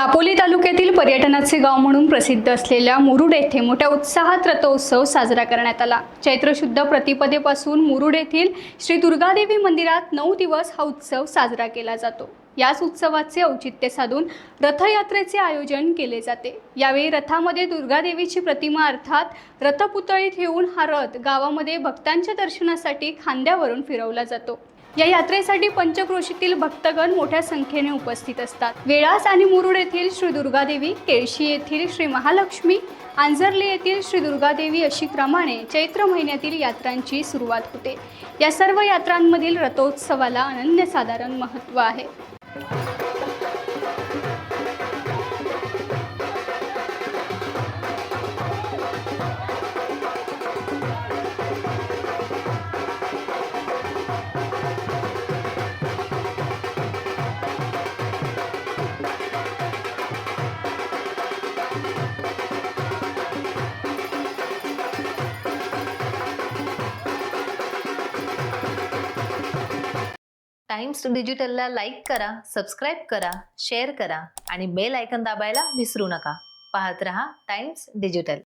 दापोली तालुक्यातील पर्यटनाचे गाव म्हणून प्रसिद्ध असलेल्या मुरुड येथे मोठ्या उत्साहात रथोत्सव साजरा करण्यात आला। चैत्र शुद्ध प्रतिपदेपासून मुरुड येथील श्री दुर्गादेवी मंदिरात 9 दिवस हा उत्सव साजरा केला जातो। याच उत्सवाचे औचित्य साधून रथयात्रेचे आयोजन केले जाते। यावेळी रथामध्ये दुर्गादेवीची प्रतिमा अर्थात रथपुतळी ठेवून हा रथ गावामध्ये भक्तांच्या दर्शनासाठी खांद्यावरून फिरवला जातो। या यात्रेसाठी पंचक्रोशीतील भक्तगण मोठ्या संख्येने उपस्थित असतात। वेळास आणि मुरुड येथील श्री दुर्गादेवी, केळशी येथील श्री महालक्ष्मी, आंजर्ले येथील श्री दुर्गादेवी अशी क्रमाने चैत्र महिन्यातील यात्रांची सुरुवात होते। या सर्व यात्रांमधील रथोत्सवाला अनन्यसाधारण महत्त्व आहे। टाइम्स डिजिटलला लाईक करा, सबस्क्राईब करा, शेअर करा आणि बेल आयकॉन दाबायला विसरू नका। पाहत रहा टाइम्स डिजिटल।